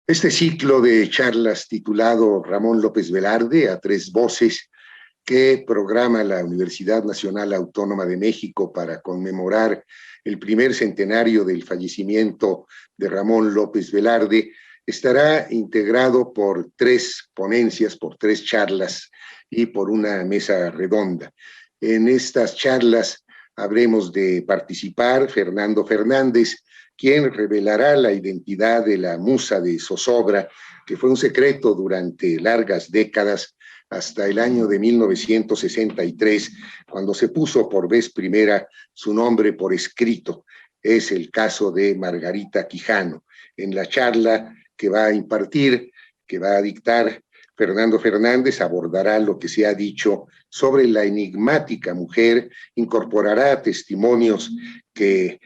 Este ciclo de charlas titulado Ramón López Velarde a tres voces que programa la Universidad Nacional Autónoma de México para conmemorar el primer centenario del fallecimiento de Ramón López Velarde estará integrado por tres ponencias, por tres charlas y por una mesa redonda. En estas charlas habremos de participar Fernando Fernández, quien revelará la identidad de la musa de zozobra, que fue un secreto durante largas décadas, hasta el año de 1963, cuando se puso por vez primera su nombre por escrito. Es el caso de Margarita Quijano. En la charla que va a impartir, que va a dictar, Fernando Fernández abordará lo que se ha dicho sobre la enigmática mujer, incorporará testimonios que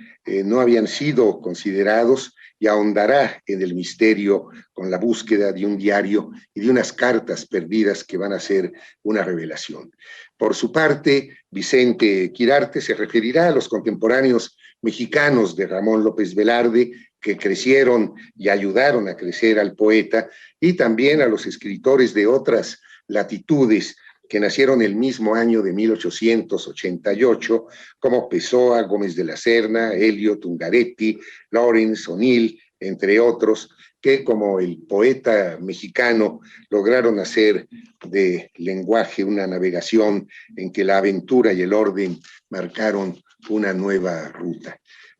no habían sido considerados y ahondará en el misterio con la búsqueda de un diario y de unas cartas perdidas que van a ser una revelación. Por su parte, Vicente Quirarte se referirá a los contemporáneos mexicanos de Ramón López Velarde, que crecieron y ayudaron a crecer al poeta, y también a los escritores de otras latitudes que nacieron el mismo año de 1888, como Pessoa, Gómez de la Serna, Eliot, Ungaretti, Lawrence, O'Neill, entre otros, que como el poeta mexicano lograron hacer de lenguaje una navegación en que la aventura y el orden marcaron una nueva ruta.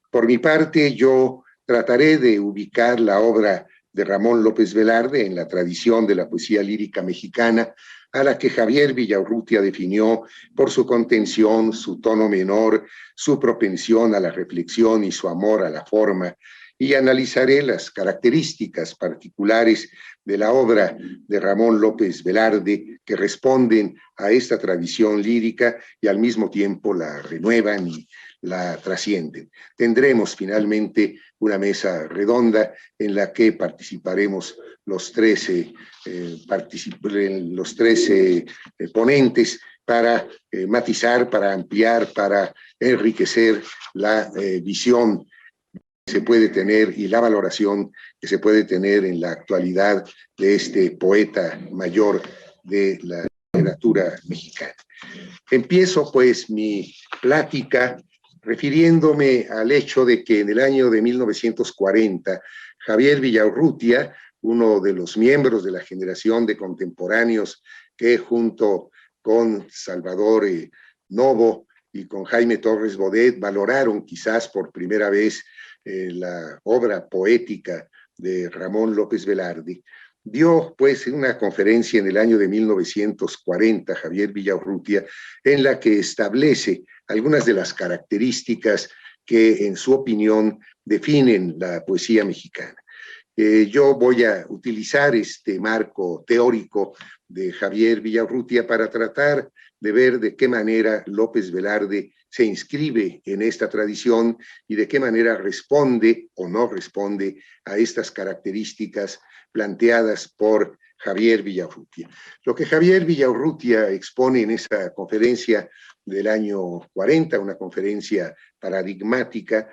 Por mi parte, yo trataré de ubicar la obra de Ramón López Velarde en la tradición de la poesía lírica mexicana, a la que Javier Villaurrutia definió por su contención, su tono menor, su propensión a la reflexión y su amor a la forma, y analizaré las características particulares de la obra de Ramón López Velarde que responden a esta tradición lírica y al mismo tiempo la renuevan y la trascienden. Tendremos finalmente una mesa redonda en la que participaremos los 13 ponentes para matizar, para ampliar, para enriquecer la visión que se puede tener y la valoración que se puede tener en la actualidad de este poeta mayor de la literatura mexicana. Empiezo pues mi plática refiriéndome al hecho de que en el año de 1940 Javier Villaurrutia, uno de los miembros de la generación de contemporáneos que junto con Salvador Novo y con Jaime Torres Bodet valoraron quizás por primera vez la obra poética de Ramón López Velarde, dio pues una conferencia en el año de 1940, Javier Villaurrutia, en la que establece algunas de las características que en su opinión definen la poesía mexicana. Yo voy a utilizar este marco teórico de Javier Villaurrutia para tratar de ver de qué manera López Velarde se inscribe en esta tradición y de qué manera responde o no responde a estas características planteadas por Javier Villaurrutia. Lo que Javier Villaurrutia expone en esa conferencia del año 40, una conferencia paradigmática,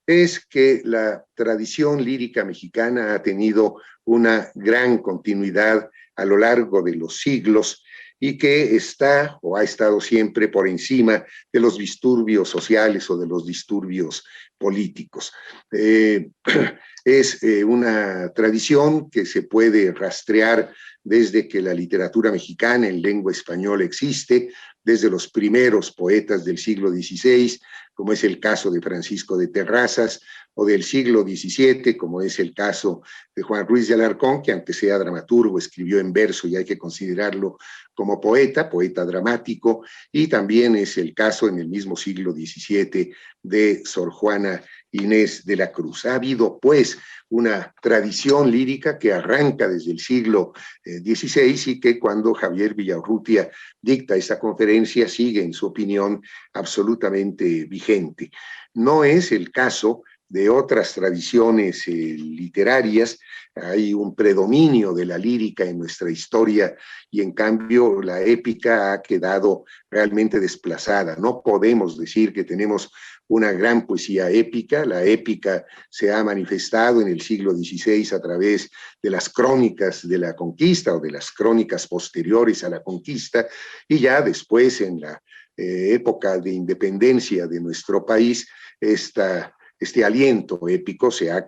es que la tradición lírica mexicana ha tenido una gran continuidad a lo largo de los siglos y que está o ha estado siempre por encima de los disturbios sociales o de los disturbios políticos. Es una tradición que se puede rastrear desde que la literatura mexicana en lengua española existe, desde los primeros poetas del siglo XVI, como es el caso de Francisco de Terrazas, o del siglo XVII, como es el caso de Juan Ruiz de Alarcón, que aunque sea dramaturgo, escribió en verso y hay que considerarlo como poeta, poeta dramático, y también es el caso en el mismo siglo XVII de Sor Juana Inés de la Cruz. Ha habido, pues, una tradición lírica que arranca desde el siglo XVI y que cuando Javier Villaurrutia dicta esta conferencia sigue, en su opinión, absolutamente vigente. No es el caso de otras tradiciones literarias. Hay un predominio de la lírica en nuestra historia y en cambio la épica ha quedado realmente desplazada. No podemos decir que tenemos una gran poesía épica. La épica se ha manifestado en el siglo XVI a través de las crónicas de la conquista o de las crónicas posteriores a la conquista, y ya después en la época de independencia de nuestro país, este aliento épico se ha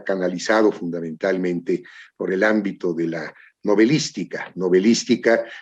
canalizado fundamentalmente por el ámbito de la novelística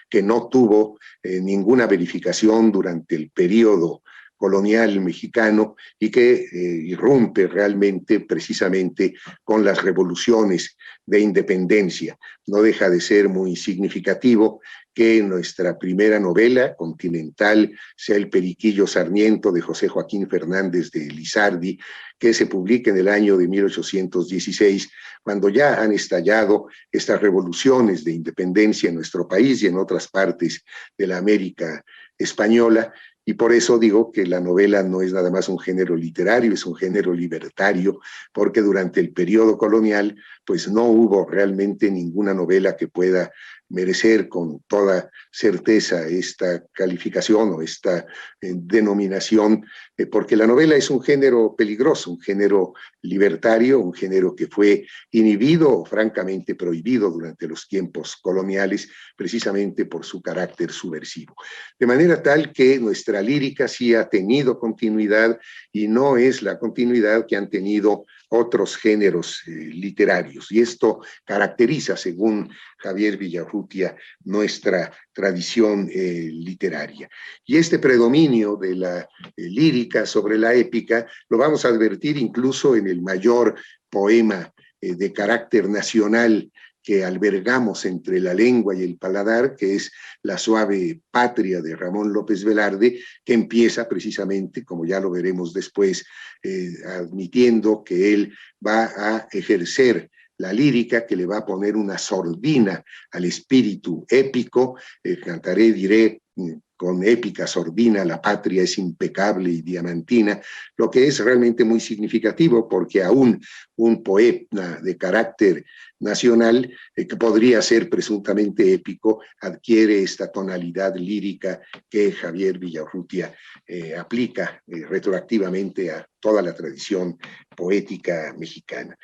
que no tuvo ninguna verificación durante el periodo colonial mexicano y que irrumpe realmente precisamente con las revoluciones de independencia. No deja de ser muy significativo que nuestra primera novela continental sea El Periquillo Sarmiento de José Joaquín Fernández de Lizardi, que se publica en el año de 1816, cuando ya han estallado estas revoluciones de independencia en nuestro país y en otras partes de la América española. Y por eso digo que la novela no es nada más un género literario, es un género libertario, porque durante el periodo colonial pues no hubo realmente ninguna novela que pueda merecer con toda certeza esta calificación o esta denominación, porque la novela es un género peligroso, un género libertario, un género que fue inhibido o francamente prohibido durante los tiempos coloniales, precisamente por su carácter subversivo. De manera tal que nuestra lírica sí ha tenido continuidad y no es la continuidad que han tenido otros géneros literarios. Y esto caracteriza, según Javier Villaurrutia, nuestra tradición literaria. Y este predominio de la lírica sobre la épica lo vamos a advertir incluso en el mayor poema de carácter nacional que albergamos entre la lengua y el paladar, que es La suave patria de Ramón López Velarde, que empieza precisamente, como ya lo veremos después, admitiendo que él va a ejercer la lírica, que le va a poner una sordina al espíritu épico. Cantaré, diré, con épica sordina, la patria es impecable y diamantina, lo que es realmente muy significativo, porque aún un poema de carácter nacional, que podría ser presuntamente épico, adquiere esta tonalidad lírica que Javier Villaurrutia aplica retroactivamente a toda la tradición poética mexicana.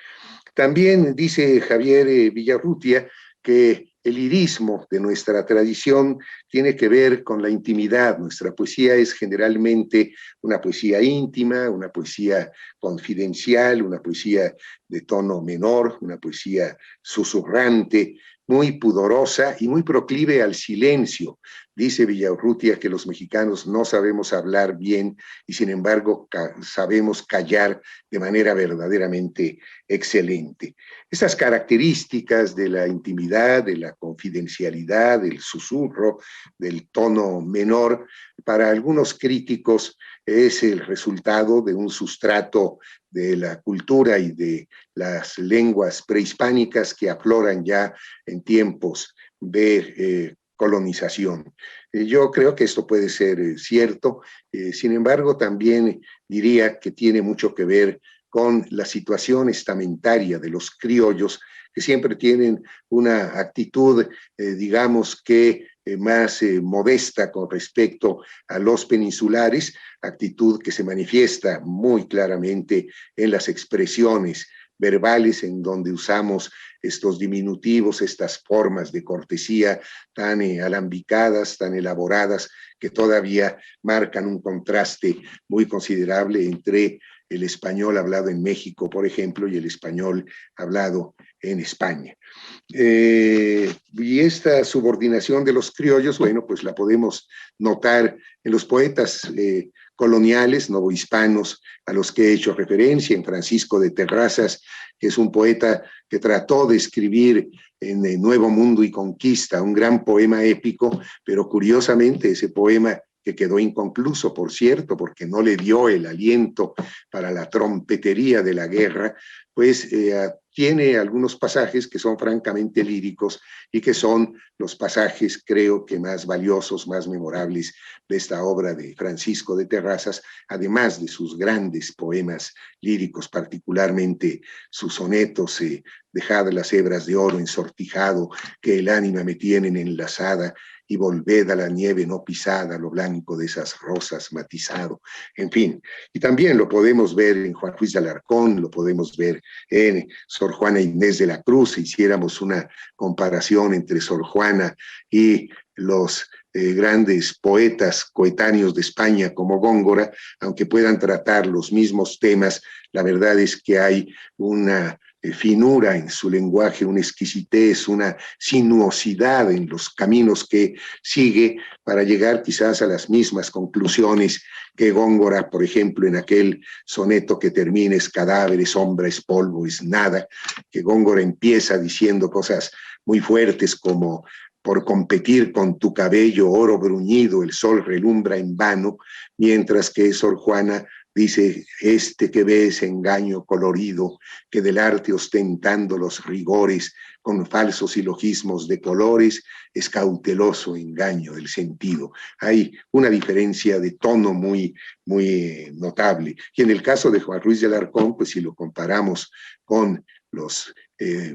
También dice Javier Villaurrutia que el lirismo de nuestra tradición tiene que ver con la intimidad. Nuestra poesía es generalmente una poesía íntima, una poesía confidencial, una poesía de tono menor, una poesía susurrante, muy pudorosa y muy proclive al silencio. Dice Villaurrutia que los mexicanos no sabemos hablar bien y sin embargo sabemos callar de manera verdaderamente excelente. Estas características de la intimidad, de la confidencialidad, del susurro, del tono menor, para algunos críticos es el resultado de un sustrato de la cultura y de las lenguas prehispánicas que afloran ya en tiempos de colonización. Yo creo que esto puede ser cierto, sin embargo también diría que tiene mucho que ver con la situación estamentaria de los criollos, que siempre tienen una actitud, digamos que más modesta con respecto a los peninsulares, actitud que se manifiesta muy claramente en las expresiones verbales, en donde usamos estos diminutivos, estas formas de cortesía tan alambicadas, tan elaboradas, que todavía marcan un contraste muy considerable entre el español hablado en México, por ejemplo, y el español hablado en España. Y esta subordinación de los criollos, bueno, pues la podemos notar en los poetas coloniales, novohispanos, a los que he hecho referencia, en Francisco de Terrazas, que es un poeta que trató de escribir en Nuevo Mundo y Conquista un gran poema épico, pero curiosamente ese poema que quedó inconcluso, por cierto, porque no le dio el aliento para la trompetería de la guerra, pues tiene algunos pasajes que son francamente líricos y que son los pasajes, creo que más valiosos, más memorables de esta obra de Francisco de Terrazas, además de sus grandes poemas líricos, particularmente sus sonetos, dejad las hebras de oro ensortijado, que el ánima me tienen enlazada, y volved a la nieve no pisada, lo blanco de esas rosas matizado, en fin. Y también lo podemos ver en Juan Ruiz de Alarcón, lo podemos ver en Sor Juana Inés de la Cruz, si hiciéramos una comparación entre Sor Juana y los grandes poetas coetáneos de España como Góngora, aunque puedan tratar los mismos temas, la verdad es que hay una finura en su lenguaje, una exquisitez, una sinuosidad en los caminos que sigue para llegar quizás a las mismas conclusiones que Góngora, por ejemplo, en aquel soneto que termina es cadáver, es sombra, es polvo, es nada, que Góngora empieza diciendo cosas muy fuertes como por competir con tu cabello oro bruñido, el sol relumbra en vano, mientras que Sor Juana dice, este que ves engaño colorido, que del arte ostentando los rigores, con falsos silogismos de colores, es cauteloso engaño del sentido. Hay una diferencia de tono muy notable. Y en el caso de Juan Ruiz de Alarcón, pues si lo comparamos con los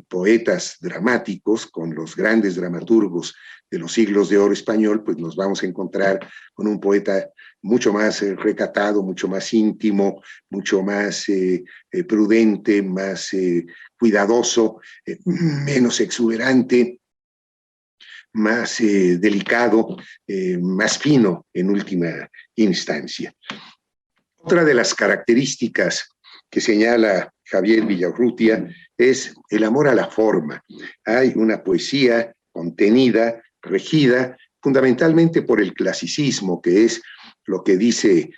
poetas dramáticos, con los grandes dramaturgos de los siglos de oro español, pues nos vamos a encontrar con un poeta mucho más recatado, mucho más íntimo, mucho más prudente, más cuidadoso, menos exuberante, más delicado, más fino en última instancia. Otra de las características que señala Javier Villaurrutia es el amor a la forma. Hay una poesía contenida, regida, fundamentalmente por el clasicismo, que es lo que dice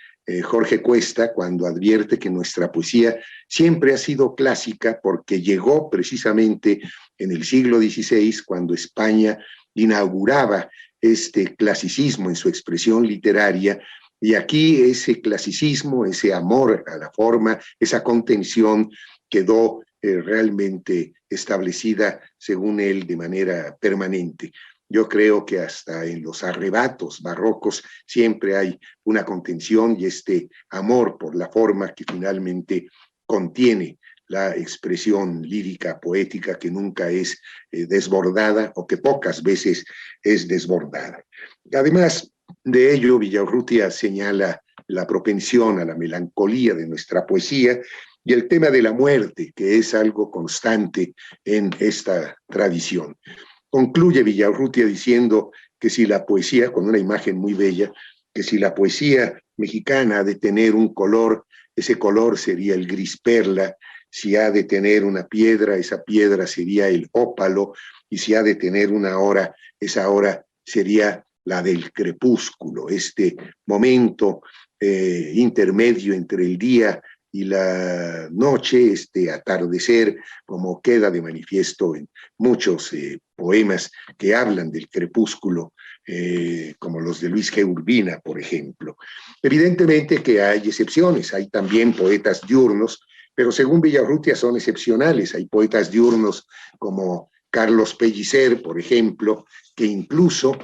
Jorge Cuesta cuando advierte que nuestra poesía siempre ha sido clásica porque llegó precisamente en el siglo XVI, cuando España inauguraba este clasicismo en su expresión literaria, y aquí ese clasicismo, ese amor a la forma, esa contención quedó realmente establecida, según él, de manera permanente. Yo creo que hasta en los arrebatos barrocos siempre hay una contención y este amor por la forma que finalmente contiene la expresión lírica, poética, que nunca es desbordada o que pocas veces es desbordada. Además de ello, Villaurrutia señala la propensión a la melancolía de nuestra poesía y el tema de la muerte, que es algo constante en esta tradición. Concluye Villaurrutia diciendo que si la poesía, con una imagen muy bella, que si la poesía mexicana ha de tener un color, ese color sería el gris perla, si ha de tener una piedra, esa piedra sería el ópalo, y si ha de tener una hora, esa hora sería la del crepúsculo, este momento intermedio entre el día y la noche, este atardecer, como queda de manifiesto en muchos poemas que hablan del crepúsculo, como los de Luis G. Urbina, por ejemplo. Evidentemente que hay excepciones, hay también poetas diurnos, pero según Villaurrutia son excepcionales. Hay poetas diurnos como Carlos Pellicer, por ejemplo, que incluso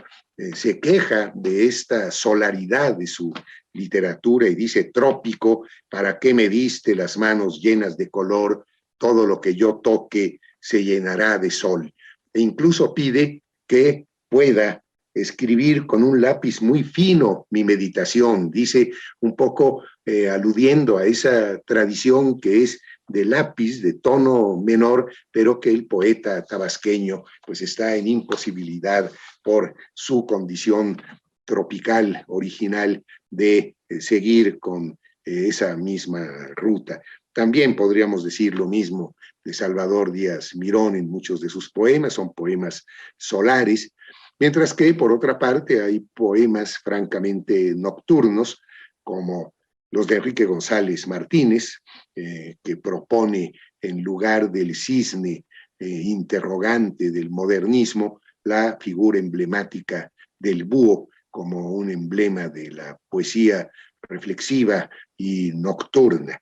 se queja de esta solaridad de su literatura y dice, trópico, ¿para qué me diste las manos llenas de color? Todo lo que yo toque se llenará de sol. E incluso pide que pueda escribir con un lápiz muy fino mi meditación, dice un poco aludiendo a esa tradición que es de lápiz, de tono menor, pero que el poeta tabasqueño pues está en imposibilidad por su condición tropical original de seguir con esa misma ruta. También podríamos decir lo mismo de Salvador Díaz Mirón en muchos de sus poemas, son poemas solares, mientras que por otra parte hay poemas francamente nocturnos, como los de Enrique González Martínez, que propone en lugar del cisne interrogante del modernismo, la figura emblemática del búho como un emblema de la poesía reflexiva y nocturna.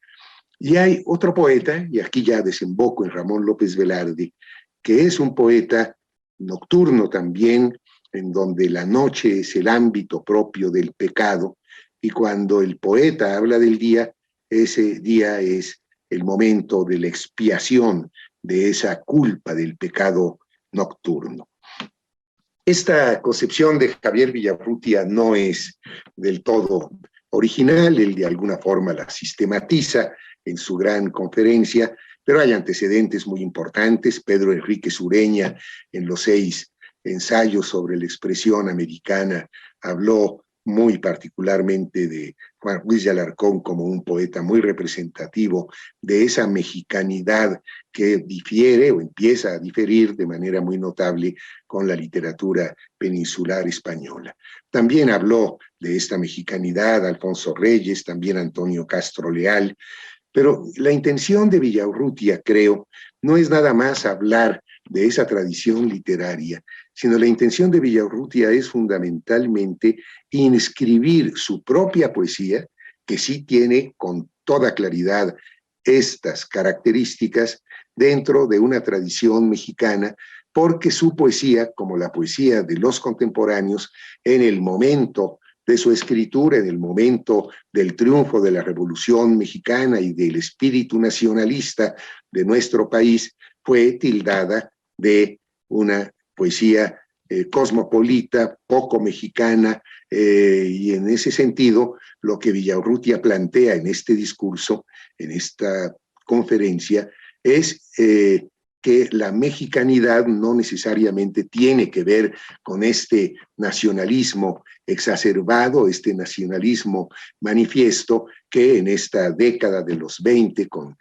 Y hay otro poeta, y aquí ya desemboco en Ramón López Velarde, que es un poeta nocturno también, en donde la noche es el ámbito propio del pecado, y cuando el poeta habla del día, ese día es el momento de la expiación de esa culpa del pecado nocturno. Esta concepción de Javier Villaurrutia no es del todo original, él de alguna forma la sistematiza en su gran conferencia, pero hay antecedentes muy importantes. Pedro Enrique Sureña, en los 6 ensayos sobre la expresión americana, habló muy particularmente de Juan Ruiz de Alarcón como un poeta muy representativo de esa mexicanidad que difiere o empieza a diferir de manera muy notable con la literatura peninsular española. También habló de esta mexicanidad Alfonso Reyes, también Antonio Castro Leal, pero la intención de Villaurrutia, creo, no es nada más hablar de esa tradición literaria, sino la intención de Villaurrutia es fundamentalmente inscribir su propia poesía, que sí tiene con toda claridad estas características, dentro de una tradición mexicana, porque su poesía, como la poesía de los contemporáneos, en el momento de su escritura, en el momento del triunfo de la Revolución Mexicana y del espíritu nacionalista de nuestro país, fue tildada de una poesía cosmopolita, poco mexicana, y en ese sentido, lo que Villaurrutia plantea en este discurso, en esta conferencia, es que la mexicanidad no necesariamente tiene que ver con este nacionalismo exacerbado, este nacionalismo manifiesto que en esta década de los 20, con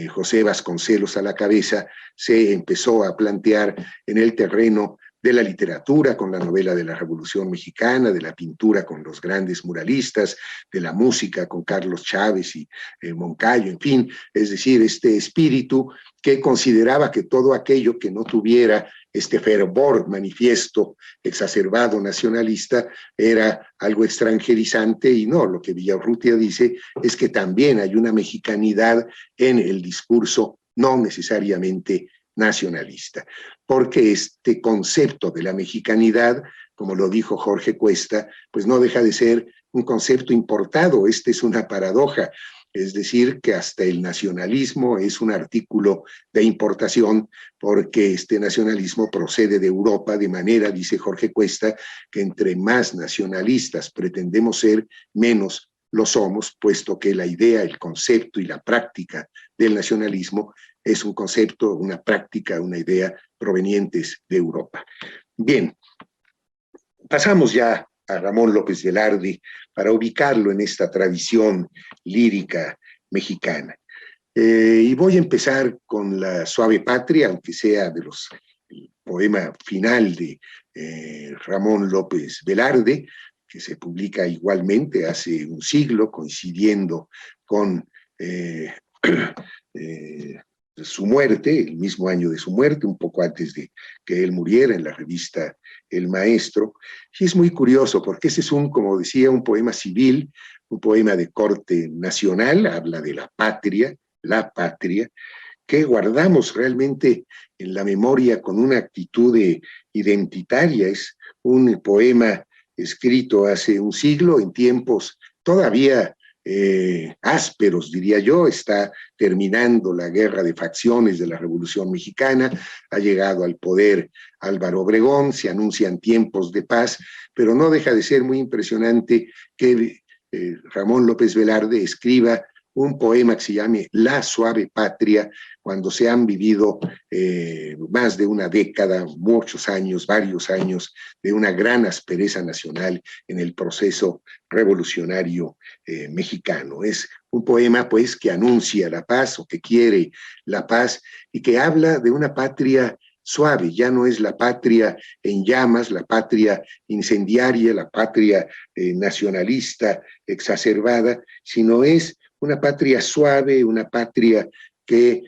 José Vasconcelos a la cabeza, se empezó a plantear en el terreno de la literatura con la novela de la Revolución Mexicana, de la pintura con los grandes muralistas, de la música con Carlos Chávez y Moncayo, en fin, es decir, este espíritu que consideraba que todo aquello que no tuviera este fervor manifiesto, exacerbado, nacionalista, era algo extranjerizante, y no, lo que Villaurrutia dice es que también hay una mexicanidad en el discurso, no necesariamente nacionalista, porque este concepto de la mexicanidad, como lo dijo Jorge Cuesta, pues no deja de ser un concepto importado. Esta es una paradoja, es decir, que hasta el nacionalismo es un artículo de importación, porque este nacionalismo procede de Europa, de manera, dice Jorge Cuesta, que entre más nacionalistas pretendemos ser, menos lo somos, puesto que la idea, el concepto y la práctica del nacionalismo es un concepto, una práctica, una idea provenientes de Europa. Bien, pasamos ya a Ramón López Velarde para ubicarlo en esta tradición lírica mexicana. Y voy a empezar con La Suave Patria, aunque sea de los el poema final de Ramón López Velarde, que se publica igualmente hace un siglo, coincidiendo con su muerte, el mismo año de su muerte, un poco antes de que él muriera, en la revista El Maestro. Y es muy curioso porque ese es como decía, un poema civil, un poema de corte nacional, habla de la patria, que guardamos realmente en la memoria con una actitud identitaria. Es un poema escrito hace un siglo, en tiempos todavía ásperos, diría yo. Está terminando la guerra de facciones de la Revolución Mexicana, ha llegado al poder Álvaro Obregón, se anuncian tiempos de paz, pero no deja de ser muy impresionante que Ramón López Velarde escriba un poema que se llame La Suave Patria, cuando se han vivido más de una década, muchos años, varios años, de una gran aspereza nacional en el proceso revolucionario mexicano. Es un poema, pues, que anuncia la paz, o que quiere la paz, y que habla de una patria suave. Ya no es la patria en llamas, la patria incendiaria, la patria nacionalista exacerbada, sino es una patria suave, una patria que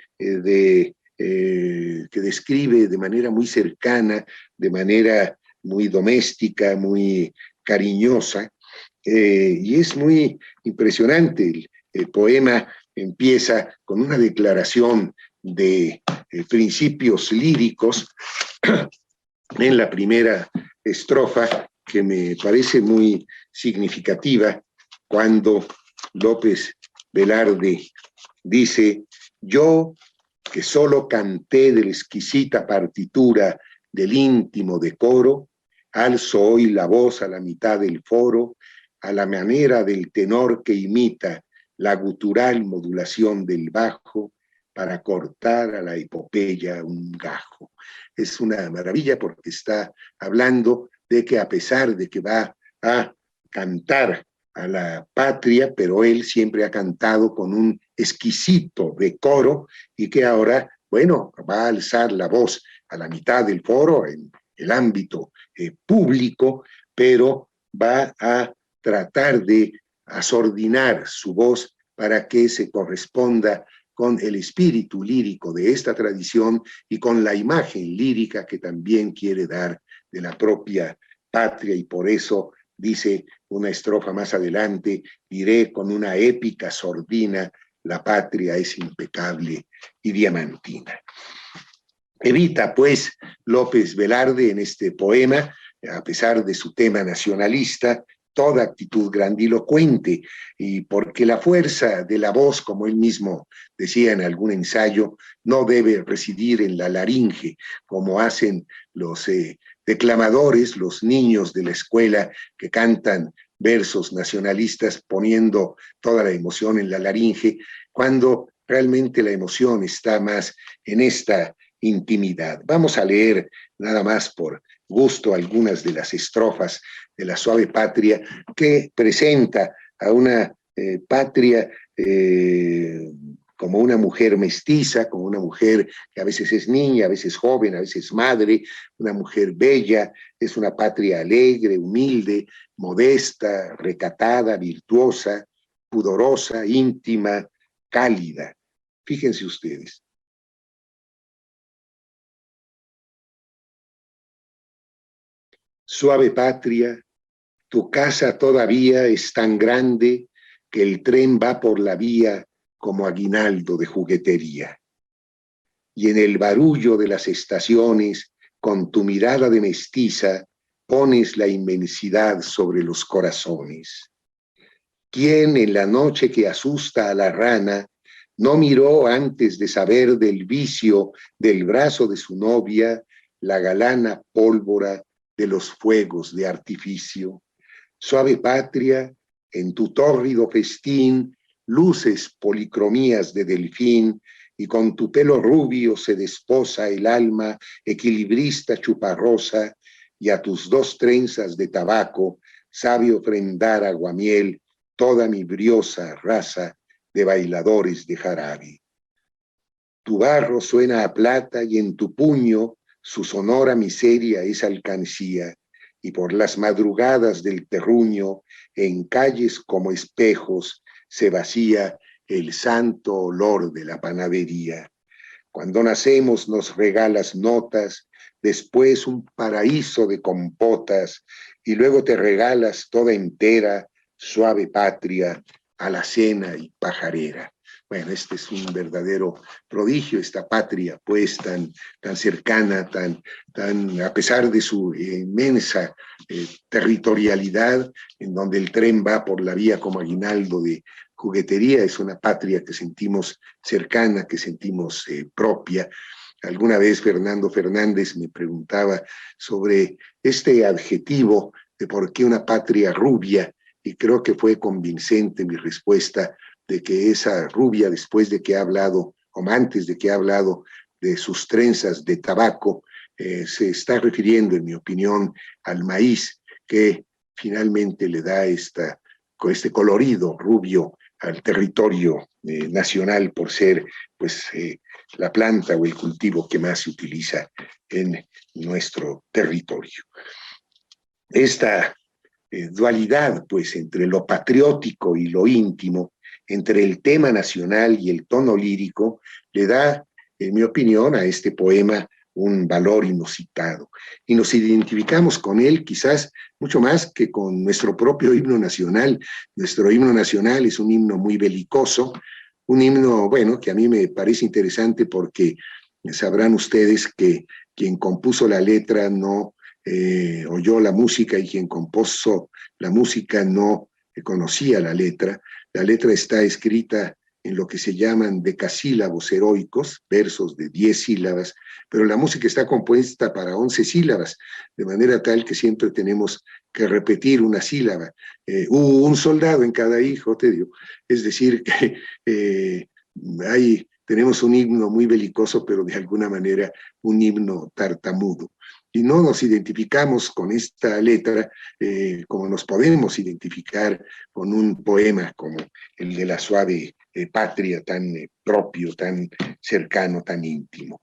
describe de manera muy cercana, de manera muy doméstica, muy cariñosa, y es muy impresionante. El poema empieza con una declaración de principios líricos en la primera estrofa, que me parece muy significativa, cuando López Velarde dice: yo, que solo canté de la exquisita partitura del íntimo decoro, alzo hoy la voz a la mitad del foro, a la manera del tenor que imita la gutural modulación del bajo, para cortar a la epopeya un gajo. Es una maravilla, porque está hablando de que, a pesar de que va a cantar a la patria, pero él siempre ha cantado con un exquisito decoro, y que ahora, bueno, va a alzar la voz a la mitad del foro, en el ámbito público, pero va a tratar de asordinar su voz para que se corresponda con el espíritu lírico de esta tradición y con la imagen lírica que también quiere dar de la propia patria. Y por eso dice una estrofa más adelante: diré con una épica sordina, la patria es impecable y diamantina. Evita, pues, López Velarde en este poema, a pesar de su tema nacionalista, toda actitud grandilocuente, y porque la fuerza de la voz, como él mismo decía en algún ensayo, no debe residir en la laringe, como hacen los declamadores, los niños de la escuela que cantan versos nacionalistas poniendo toda la emoción en la laringe, cuando realmente la emoción está más en esta intimidad. Vamos a leer, nada más por gusto, algunas de las estrofas de La Suave Patria, que presenta a una patria como una mujer mestiza, como una mujer que a veces es niña, a veces joven, a veces madre, una mujer bella. Es una patria alegre, humilde, modesta, recatada, virtuosa, pudorosa, íntima, cálida. Fíjense ustedes. Suave patria, tu casa todavía es tan grande que el tren va por la vía como aguinaldo de juguetería. Y en el barullo de las estaciones, con tu mirada de mestiza, pones la inmensidad sobre los corazones. ¿Quién en la noche que asusta a la rana no miró, antes de saber del vicio del brazo de su novia, la galana pólvora de los fuegos de artificio? Suave patria, en tu tórrido festín, luces policromías de delfín, y con tu pelo rubio se desposa el alma equilibrista chuparrosa, y a tus dos trenzas de tabaco sabe ofrendar aguamiel toda mi briosa raza de bailadores de jarabe. Tu barro suena a plata, y en tu puño su sonora miseria es alcancía, y por las madrugadas del terruño, en calles como espejos, se vacía el santo olor de la panadería. Cuando nacemos nos regalas notas, después un paraíso de compotas, y luego te regalas toda entera, suave patria, alacena y pajarera. Bueno, este es un verdadero prodigio, esta patria, pues, tan cercana, a pesar de su inmensa territorialidad, en donde el tren va por la vía como aguinaldo de juguetería. Es una patria que sentimos cercana, que sentimos propia. Alguna vez Fernando Fernández me preguntaba sobre este adjetivo de por qué una patria rubia, y creo que fue convincente mi respuesta, de que esa rubia, después de que ha hablado, o antes de que ha hablado de sus trenzas de tabaco, se está refiriendo, en mi opinión, al maíz, que finalmente le da este colorido rubio al territorio nacional, por ser, pues, la planta o el cultivo que más se utiliza en nuestro territorio. Esta dualidad, pues, entre lo patriótico y lo íntimo, entre el tema nacional y el tono lírico, le da, en mi opinión, a este poema un valor inusitado. Y nos identificamos con él quizás mucho más que con nuestro propio himno nacional. Nuestro himno nacional es un himno muy belicoso, un himno, bueno, que a mí me parece interesante porque sabrán ustedes que quien compuso la letra no oyó la música y quien compuso la música no conocía la letra. La letra está escrita en lo que se llaman decasílabos heroicos, versos de 10 sílabas, pero la música está compuesta para 11 sílabas, de manera tal que siempre tenemos que repetir una sílaba. Hubo un soldado en cada hijo, te digo. Es decir, que tenemos un himno muy belicoso, pero de alguna manera un himno tartamudo. Y no nos identificamos con esta letra como nos podemos identificar con un poema como el de la suave patria, tan propio, tan cercano, tan íntimo.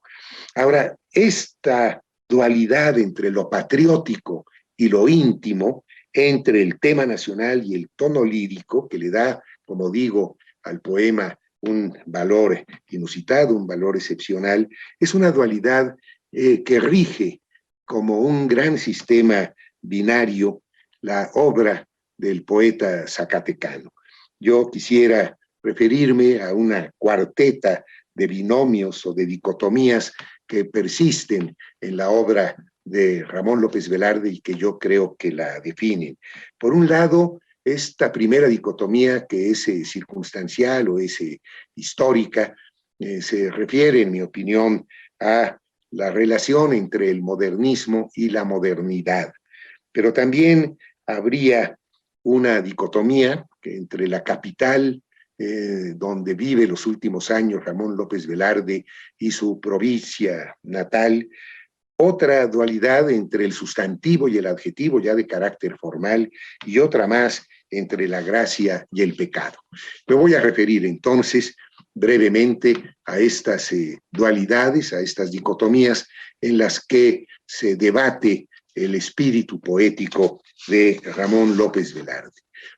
Ahora, esta dualidad entre lo patriótico y lo íntimo, entre el tema nacional y el tono lírico, que le da, como digo, al poema un valor inusitado, un valor excepcional, es una dualidad que rige como un gran sistema binario la obra del poeta zacatecano. Yo quisiera referirme a una cuarteta de binomios o de dicotomías que persisten en la obra de Ramón López Velarde y que yo creo que la definen. Por un lado, esta primera dicotomía que es circunstancial o es histórica, se refiere, en mi opinión, a la relación entre el modernismo y la modernidad. Pero también habría una dicotomía entre la capital, donde vive los últimos años Ramón López Velarde, y su provincia natal, otra dualidad entre el sustantivo y el adjetivo ya de carácter formal, y otra más entre la gracia y el pecado. Me voy a referir entonces brevemente a estas dualidades, a estas dicotomías en las que se debate el espíritu poético de Ramón López Velarde.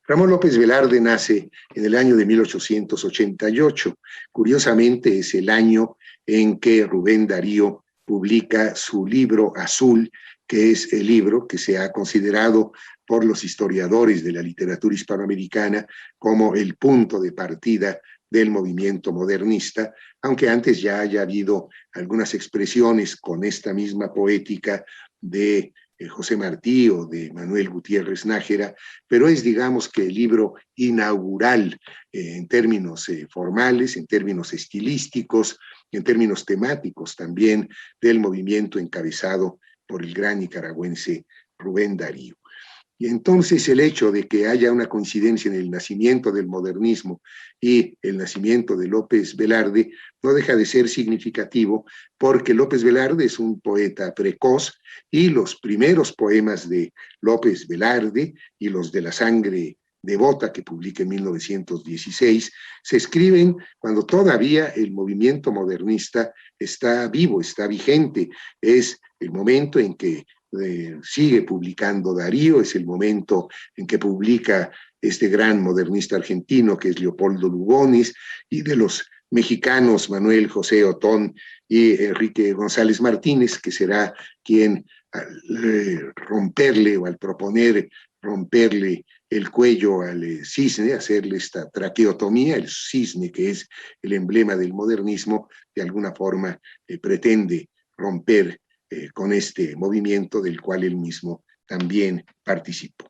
Ramón López Velarde nace en el año de 1888. Curiosamente, es el año en que Rubén Darío publica su libro Azul, que es el libro que se ha considerado por los historiadores de la literatura hispanoamericana como el punto de partida del movimiento modernista, aunque antes ya haya habido algunas expresiones con esta misma poética de José Martí o de Manuel Gutiérrez Nájera, pero es, digamos, que el libro inaugural en términos formales, en términos estilísticos, en términos temáticos también del movimiento encabezado por el gran nicaragüense Rubén Darío. Y entonces el hecho de que haya una coincidencia en el nacimiento del modernismo y el nacimiento de López Velarde no deja de ser significativo, porque López Velarde es un poeta precoz y los primeros poemas de López Velarde y los de La sangre devota, que publica en 1916, se escriben cuando todavía el movimiento modernista está vivo, está vigente. Es el momento en que sigue publicando Darío, es el momento en que publica este gran modernista argentino que es Leopoldo Lugones, y de los mexicanos Manuel José Otón y Enrique González Martínez, que será quien al romperle o al proponer romperle el cuello al cisne, hacerle esta traqueotomía, el cisne que es el emblema del modernismo, de alguna forma pretende romper con este movimiento del cual él mismo también participó.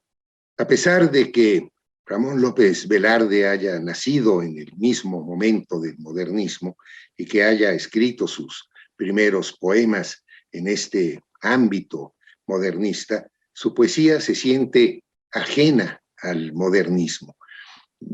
A pesar de que Ramón López Velarde haya nacido en el mismo momento del modernismo y que haya escrito sus primeros poemas en este ámbito modernista, su poesía se siente ajena al modernismo,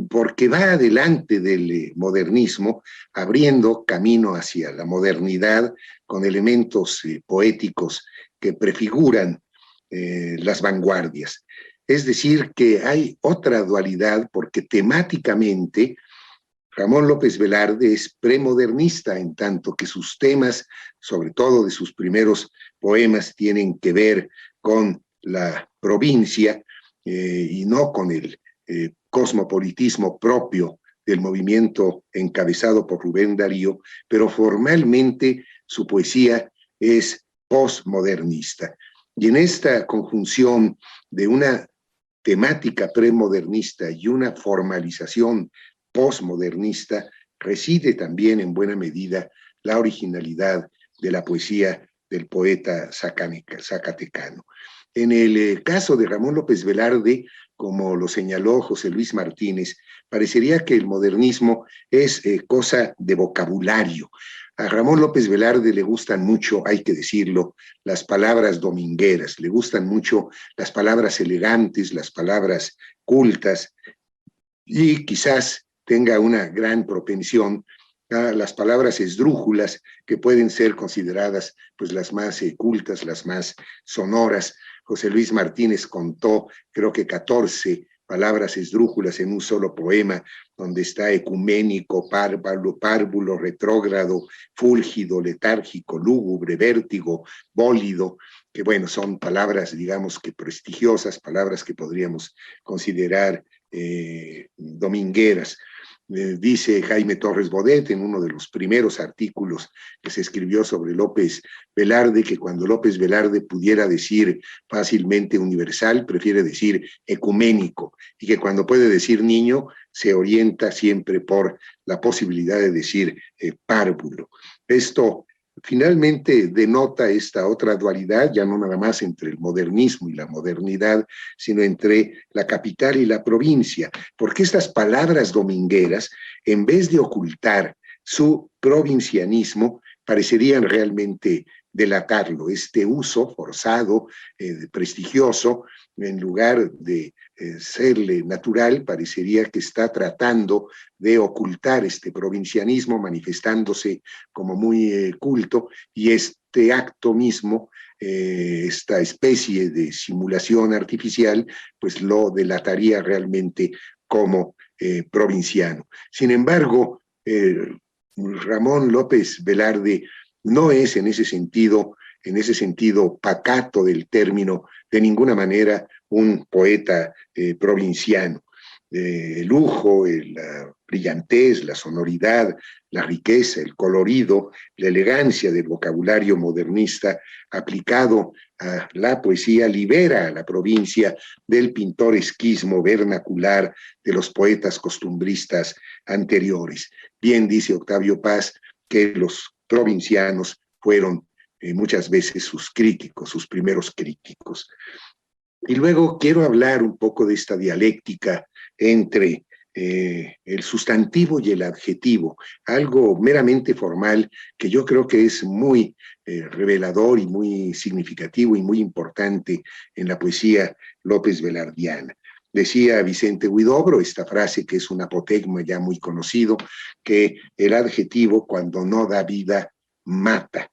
porque va adelante del modernismo, abriendo camino hacia la modernidad con elementos poéticos que prefiguran las vanguardias. Es decir, que hay otra dualidad, porque temáticamente Ramón López Velarde es premodernista, en tanto que sus temas, sobre todo de sus primeros poemas, tienen que ver con la provincia y no con el cosmopolitismo propio del movimiento encabezado por Rubén Darío, pero formalmente su poesía es posmodernista. Y en esta conjunción de una temática premodernista y una formalización posmodernista reside también en buena medida la originalidad de la poesía del poeta zacatecano. En el caso de Ramón López Velarde, como lo señaló José Luis Martínez, parecería que el modernismo es cosa de vocabulario. A Ramón López Velarde le gustan mucho, hay que decirlo, las palabras domingueras, le gustan mucho las palabras elegantes, las palabras cultas, y quizás tenga una gran propensión a las palabras esdrújulas, que pueden ser consideradas pues las más cultas, las más sonoras. José Luis Martínez contó, creo que 14 palabras esdrújulas en un solo poema, donde está ecuménico, párvulo, retrógrado, fúlgido, letárgico, lúgubre, vértigo, bólido, que bueno, son palabras, digamos que prestigiosas, palabras que podríamos considerar domingueras. Dice Jaime Torres Bodet en uno de los primeros artículos que se escribió sobre López Velarde, que cuando López Velarde pudiera decir fácilmente universal, prefiere decir ecuménico, y que cuando puede decir niño, se orienta siempre por la posibilidad de decir párvulo. Esto finalmente denota esta otra dualidad, ya no nada más entre el modernismo y la modernidad, sino entre la capital y la provincia, porque estas palabras domingueras, en vez de ocultar su provincianismo, parecerían realmente delatarlo. Este uso forzado, prestigioso, en lugar de serle natural, parecería que está tratando de ocultar este provincianismo, manifestándose como muy culto, y este acto mismo, esta especie de simulación artificial, pues lo delataría realmente como provinciano. Sin embargo, Ramón López Velarde no es en ese sentido pacato del término, de ninguna manera un poeta provinciano. El lujo, la brillantez, la sonoridad, la riqueza, el colorido, la elegancia del vocabulario modernista aplicado a la poesía libera a la provincia del pintoresquismo vernacular de los poetas costumbristas anteriores. Bien dice Octavio Paz que los provincianos fueron muchas veces sus críticos, sus primeros críticos. Y luego quiero hablar un poco de esta dialéctica entre el sustantivo y el adjetivo, algo meramente formal que yo creo que es muy revelador y muy significativo y muy importante en la poesía López Velardiana. Decía Vicente Huidobro, esta frase que es un apotegma ya muy conocido, que el adjetivo cuando no da vida, mata.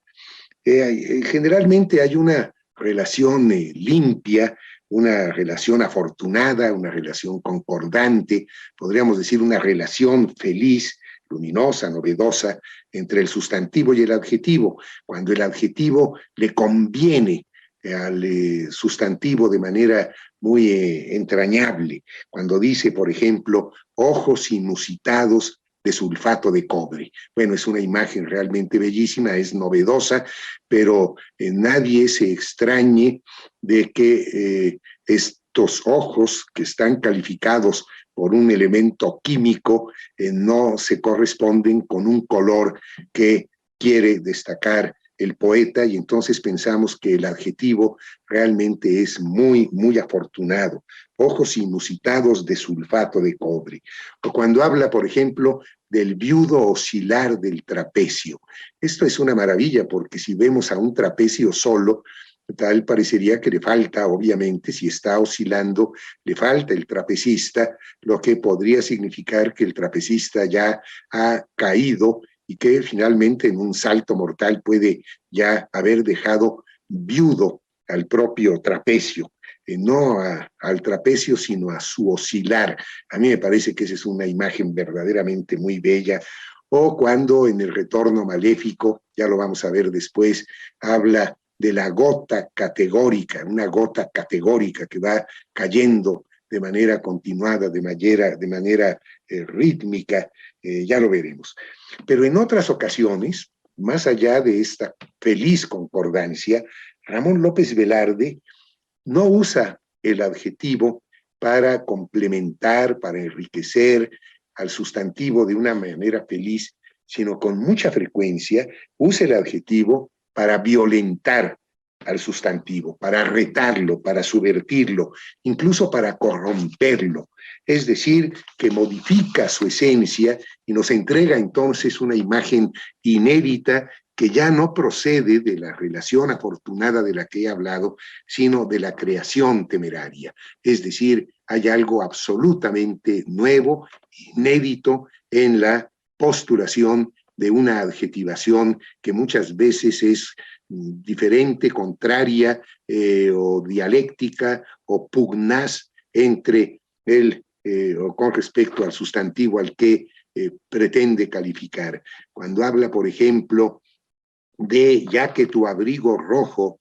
Generalmente hay una relación limpia, una relación afortunada, una relación concordante, podríamos decir una relación feliz, luminosa, novedosa, entre el sustantivo y el adjetivo, cuando el adjetivo le conviene al sustantivo de manera muy entrañable, cuando dice, por ejemplo, ojos inusitados de sulfato de cobre. Bueno, es una imagen realmente bellísima, es novedosa, pero nadie se extrañe de que estos ojos que están calificados por un elemento químico no se corresponden con un color que quiere destacar el poeta, y entonces pensamos que el adjetivo realmente es muy, muy afortunado. Ojos inusitados de sulfato de cobre. O cuando habla, por ejemplo, del viudo oscilar del trapecio. Esto es una maravilla, porque si vemos a un trapecio solo, tal parecería que le falta, obviamente, si está oscilando, le falta el trapecista, lo que podría significar que el trapecista ya ha caído y que finalmente en un salto mortal puede ya haber dejado viudo al propio trapecio, no al trapecio, sino a su oscilar. A mí me parece que esa es una imagen verdaderamente muy bella. O cuando en el retorno maléfico, ya lo vamos a ver después, habla de la gota categórica, una gota categórica que va cayendo de manera continuada, de manera rítmica, ya lo veremos. Pero en otras ocasiones, más allá de esta feliz concordancia, Ramón López Velarde no usa el adjetivo para complementar, para enriquecer al sustantivo de una manera feliz, sino con mucha frecuencia usa el adjetivo para violentar al sustantivo, para retarlo, para subvertirlo, incluso para corromperlo. Es decir, que modifica su esencia y nos entrega entonces una imagen inédita que ya no procede de la relación afortunada de la que he hablado, sino de la creación temeraria. Es decir, hay algo absolutamente nuevo, inédito en la postulación de una adjetivación que muchas veces es diferente, contraria o dialéctica o pugnaz entre o con respecto al sustantivo al que pretende calificar. Cuando habla, por ejemplo, de ya que tu abrigo rojo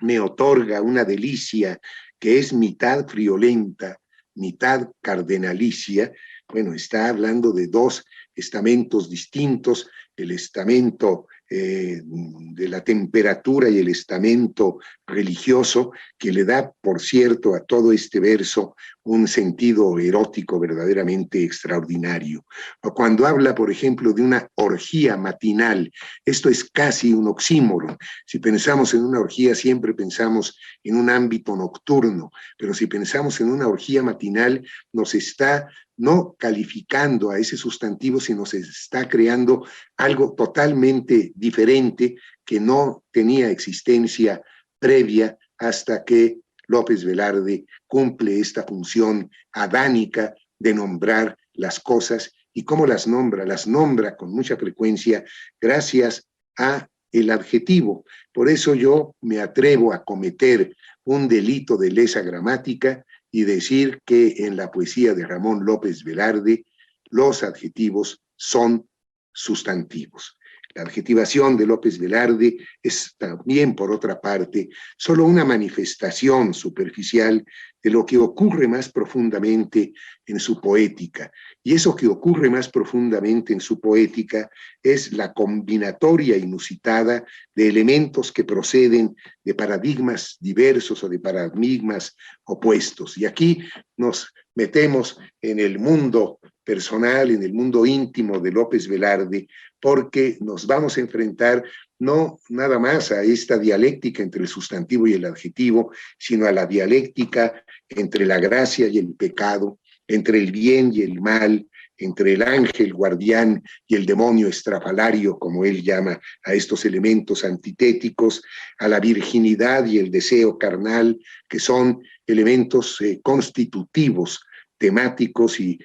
me otorga una delicia que es mitad friolenta, mitad cardenalicia, bueno, está hablando de dos estamentos distintos, el estamento de la temperatura y el estamento religioso, que le da, por cierto, a todo este verso un sentido erótico verdaderamente extraordinario. O cuando habla, por ejemplo, de una orgía matinal, esto es casi un oxímoron. Si pensamos en una orgía, siempre pensamos en un ámbito nocturno, pero si pensamos en una orgía matinal, nos está no calificando a ese sustantivo, sino se está creando algo totalmente diferente que no tenía existencia previa hasta que López Velarde cumple esta función adánica de nombrar las cosas. ¿Y cómo las nombra? Las nombra con mucha frecuencia gracias a el adjetivo. Por eso yo me atrevo a cometer un delito de lesa gramática y decir que en la poesía de Ramón López Velarde los adjetivos son sustantivos. La adjetivación de López Velarde es también, por otra parte, solo una manifestación superficial de lo que ocurre más profundamente en su poética. Y eso que ocurre más profundamente en su poética es la combinatoria inusitada de elementos que proceden de paradigmas diversos o de paradigmas opuestos. Y aquí nos metemos en el mundo personal, en el mundo íntimo de López Velarde, porque nos vamos a enfrentar no nada más a esta dialéctica entre el sustantivo y el adjetivo, sino a la dialéctica entre la gracia y el pecado, entre el bien y el mal, entre el ángel guardián y el demonio estrafalario, como él llama a estos elementos antitéticos, a la virginidad y el deseo carnal, que son elementos constitutivos, temáticos y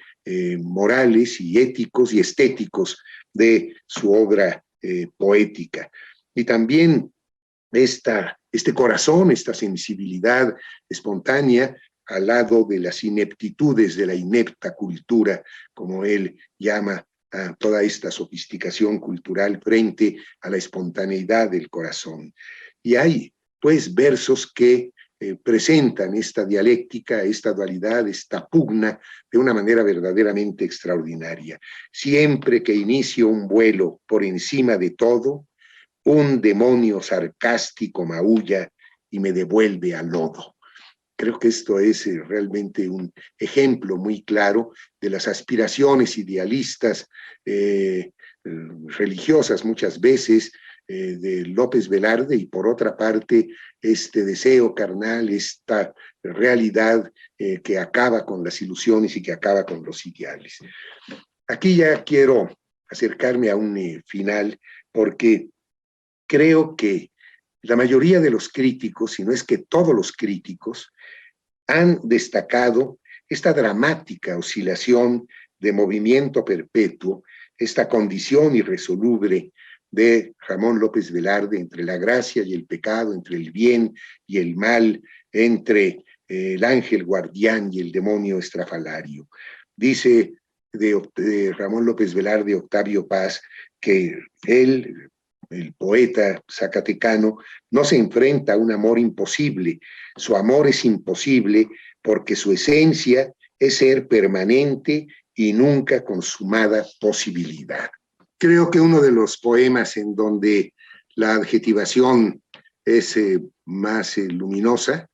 morales y éticos y estéticos de su obra poética. Y también este corazón, esta sensibilidad espontánea al lado de las ineptitudes de la inepta cultura, como él llama a toda esta sofisticación cultural frente a la espontaneidad del corazón. Y hay, pues, versos que presentan esta dialéctica, esta dualidad, esta pugna de una manera verdaderamente extraordinaria. Siempre que inicio un vuelo por encima de todo, un demonio sarcástico maulla y me devuelve al lodo. Creo que esto es realmente un ejemplo muy claro de las aspiraciones idealistas religiosas muchas veces de López Velarde y por otra parte este deseo carnal, esta realidad que acaba con las ilusiones y que acaba con los ideales. Aquí ya quiero acercarme a un final porque creo que la mayoría de los críticos, si no es que todos los críticos, han destacado esta dramática oscilación de movimiento perpetuo, esta condición irresoluble de Ramón López Velarde entre la gracia y el pecado, entre el bien y el mal, entre el ángel guardián y el demonio estrafalario. Dice de Ramón López Velarde Octavio Paz que él, el poeta zacatecano, no se enfrenta a un amor imposible. Su amor es imposible porque su esencia es ser permanente y nunca consumada posibilidad. Creo que uno de los poemas en donde la adjetivación es más luminosa,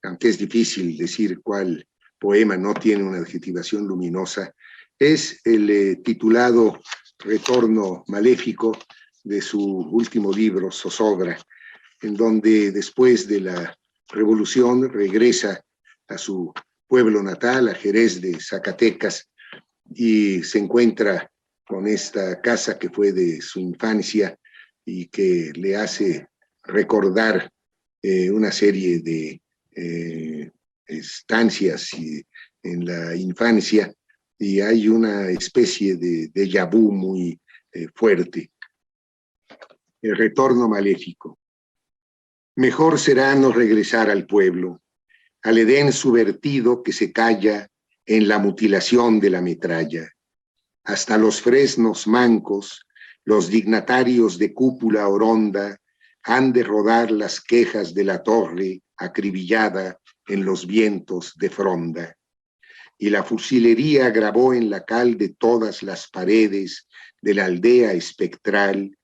aunque es difícil decir cuál poema no tiene una adjetivación luminosa, es el titulado Retorno Maléfico de su último libro, Zozobra, en donde después de la revolución regresa a su pueblo natal, a Jerez de Zacatecas, y se encuentra con esta casa que fue de su infancia y que le hace recordar una serie de estancias en la infancia, y hay una especie de déjà vu muy fuerte. El retorno maléfico. Mejor será no regresar al pueblo, al Edén subvertido que se calla en la mutilación de la metralla. Hasta los fresnos mancos, los dignatarios de cúpula oronda, han de rodar las quejas de la torre acribillada en los vientos de fronda. Y la fusilería grabó en la cal de todas las paredes de la aldea espectral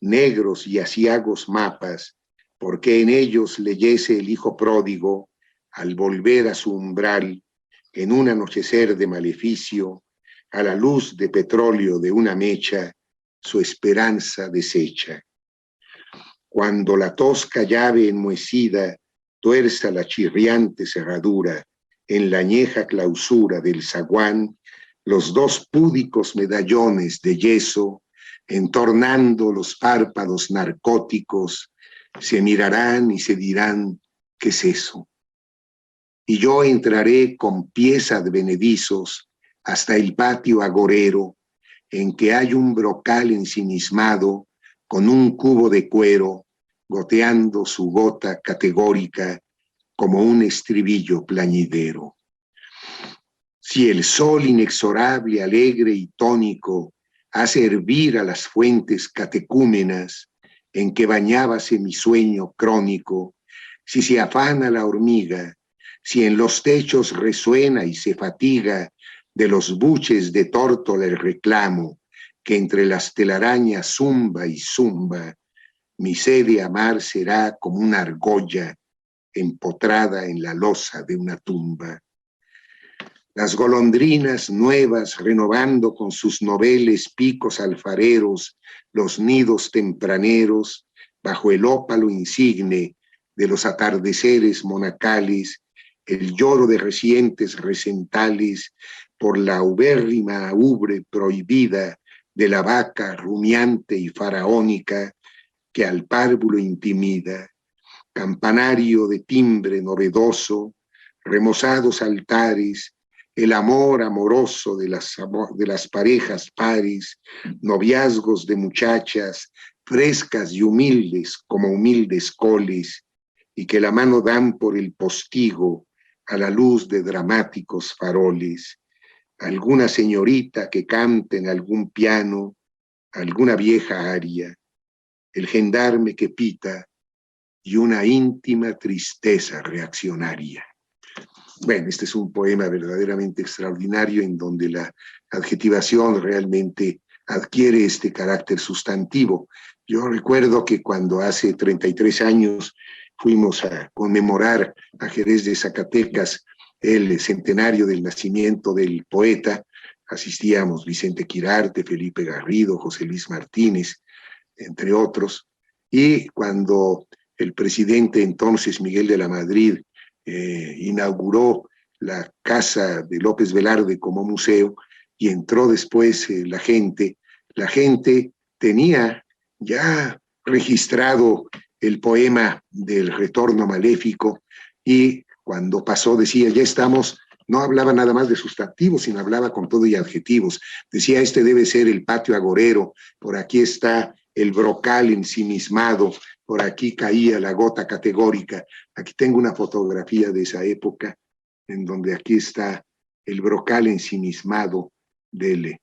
negros y aciagos mapas, porque en ellos leyese el hijo pródigo, al volver a su umbral, en un anochecer de maleficio, a la luz de petróleo de una mecha, su esperanza deshecha. Cuando la tosca llave enmohecida tuerza la chirriante cerradura, en la añeja clausura del zaguán, los dos púdicos medallones de yeso, entornando los párpados narcóticos, se mirarán y se dirán, ¿qué es eso? Y yo entraré con pies advenedizos hasta el patio agorero, en que hay un brocal ensimismado con un cubo de cuero, goteando su gota categórica como un estribillo plañidero. Si el sol inexorable, alegre y tónico hace hervir a las fuentes catecúmenas en que bañábase mi sueño crónico, si se afana la hormiga, si en los techos resuena y se fatiga de los buches de tórtola el reclamo, que entre las telarañas zumba y zumba, mi sed de amar será como una argolla empotrada en la losa de una tumba. Las golondrinas nuevas renovando con sus noveles picos alfareros los nidos tempraneros bajo el ópalo insigne de los atardeceres monacales, el lloro de recientes recentales por la ubérrima ubre prohibida de la vaca rumiante y faraónica que al párvulo intimida, campanario de timbre novedoso, remozados altares, el amor amoroso de las parejas pares, noviazgos de muchachas frescas y humildes como humildes coles, y que la mano dan por el postigo a la luz de dramáticos faroles, alguna señorita que cante en algún piano, alguna vieja aria, el gendarme que pita y una íntima tristeza reaccionaria. Bueno, este es un poema verdaderamente extraordinario en donde la adjetivación realmente adquiere este carácter sustantivo. Yo recuerdo que cuando hace 33 años fuimos a conmemorar a Jerez de Zacatecas el centenario del nacimiento del poeta, asistíamos Vicente Quirarte, Felipe Garrido, José Luis Martínez, entre otros, y cuando el presidente entonces, Miguel de la Madrid, inauguró la casa de López Velarde como museo y entró después la gente tenía ya registrado el poema del retorno maléfico, y cuando pasó decía, ya estamos, no hablaba nada más de sustantivos, sino hablaba con todo y adjetivos. Decía, este debe ser el patio agorero, por aquí está el brocal ensimismado, por aquí caía la gota categórica. Aquí tengo una fotografía de esa época, en donde aquí está el brocal ensimismado del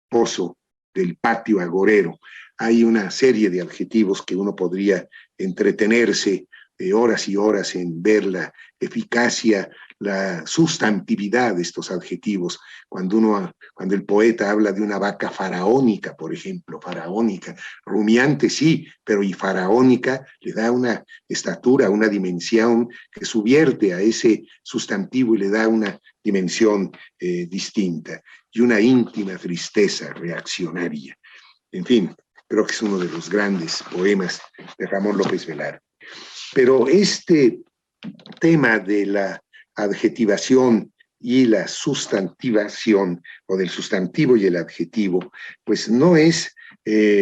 pozo, del patio agorero. Hay una serie de adjetivos que uno podría entretenerse horas y horas en ver la eficacia, la sustantividad de estos adjetivos. Cuando el poeta habla de una vaca faraónica, por ejemplo, faraónica, rumiante sí, pero y faraónica le da una estatura, una dimensión que subvierte a ese sustantivo y le da una dimensión distinta y una íntima tristeza reaccionaria. En fin, creo que es uno de los grandes poemas de Ramón López Velarde. Pero este tema de la adjetivación y la sustantivación, o del sustantivo y el adjetivo, pues no es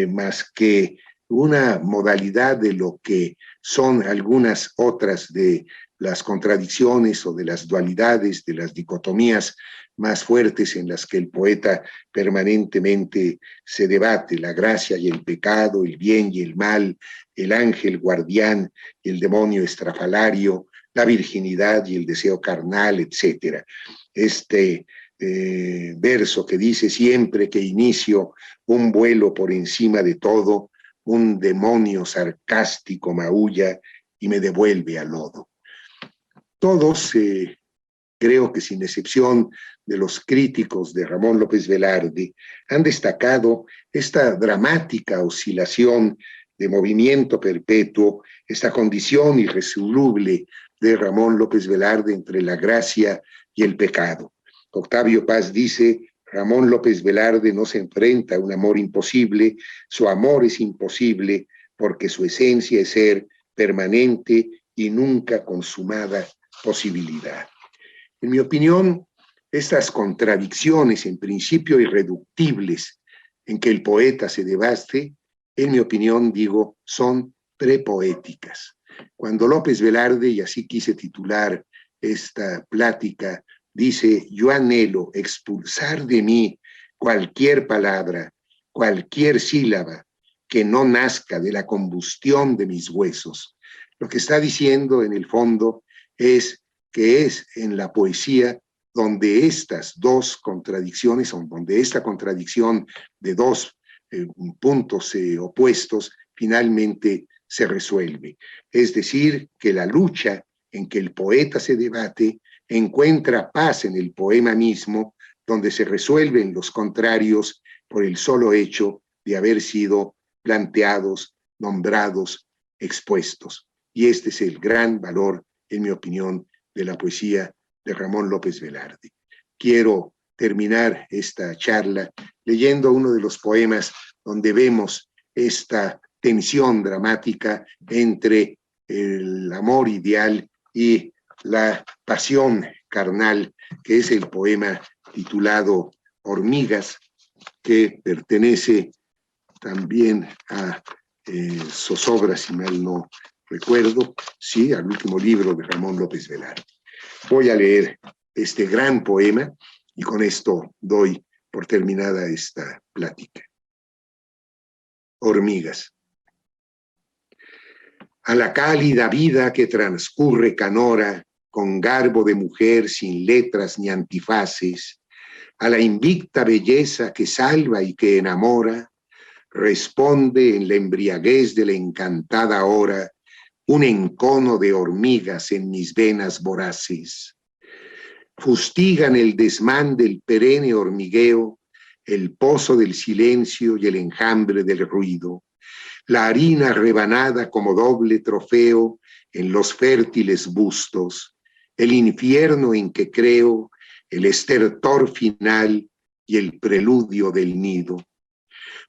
más que una modalidad de lo que son algunas otras de las contradicciones o de las dualidades, de las dicotomías más fuertes en las que el poeta permanentemente se debate: la gracia y el pecado, el bien y el mal, el ángel guardián y el demonio estrafalario, la virginidad y el deseo carnal, etc. Este verso que dice: siempre que inicio un vuelo por encima de todo, un demonio sarcástico maulla y me devuelve al lodo. Todos, creo que sin excepción de los críticos de Ramón López Velarde, han destacado esta dramática oscilación de movimiento perpetuo, esta condición irresoluble de Ramón López Velarde entre la gracia y el pecado. Octavio Paz dice: Ramón López Velarde no se enfrenta a un amor imposible, su amor es imposible porque su esencia es ser permanente y nunca consumada posibilidad. En mi opinión, estas contradicciones, en principio irreductibles, en que el poeta se debate, en mi opinión, digo, son prepoéticas. Cuando López Velarde, y así quise titular esta plática, dice: yo anhelo expulsar de mí cualquier palabra, cualquier sílaba que no nazca de la combustión de mis huesos. Lo que está diciendo, en el fondo, es que es en la poesía donde estas dos contradicciones, donde esta contradicción de dos puntos opuestos finalmente se resuelve. Es decir, que la lucha en que el poeta se debate encuentra paz en el poema mismo, donde se resuelven los contrarios por el solo hecho de haber sido planteados, nombrados, expuestos. Y este es el gran valor, en mi opinión, de la poesía de Ramón López Velarde. Quiero terminar esta charla leyendo uno de los poemas donde vemos esta tensión dramática entre el amor ideal y la pasión carnal, que es el poema titulado Hormigas, que pertenece también a Zozobra, si mal no recuerdo, sí, al último libro de Ramón López Velarde. Voy a leer este gran poema y con esto doy por terminada esta plática. Hormigas. A la cálida vida que transcurre canora, con garbo de mujer sin letras ni antifaces, a la invicta belleza que salva y que enamora, responde en la embriaguez de la encantada hora un encono de hormigas en mis venas voraces. Fustigan el desmán del perenne hormigueo, el pozo del silencio y el enjambre del ruido, la harina rebanada como doble trofeo en los fértiles bustos, el infierno en que creo, el estertor final y el preludio del nido.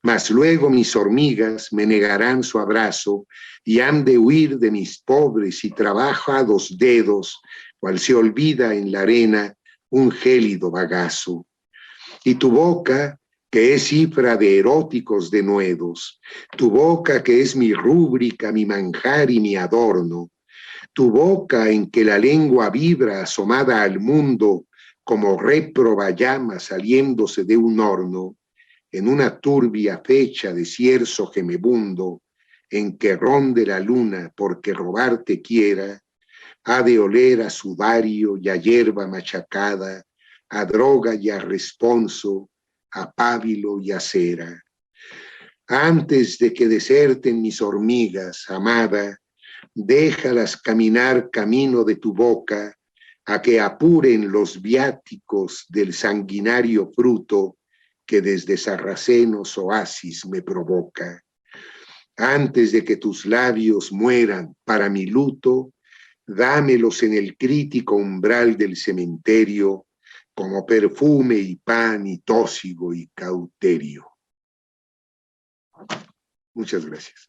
Mas luego mis hormigas me negarán su abrazo y han de huir de mis pobres y trabajados dedos, cual se olvida en la arena un gélido bagazo. Y tu boca, que es cifra de eróticos denuedos, tu boca que es mi rúbrica, mi manjar y mi adorno, tu boca en que la lengua vibra asomada al mundo como réproba llama saliéndose de un horno, en una turbia fecha de cierzo gemebundo, en que ronde la luna porque robarte quiera, ha de oler a sudario y a hierba machacada, a droga y a responso, a pábilo y a cera. Antes de que deserten mis hormigas, amada, déjalas caminar camino de tu boca, a que apuren los viáticos del sanguinario fruto que desde sarracenos oasis me provoca. Antes de que tus labios mueran para mi luto, dámelos en el crítico umbral del cementerio, como perfume y pan y tósigo y cauterio. Muchas gracias.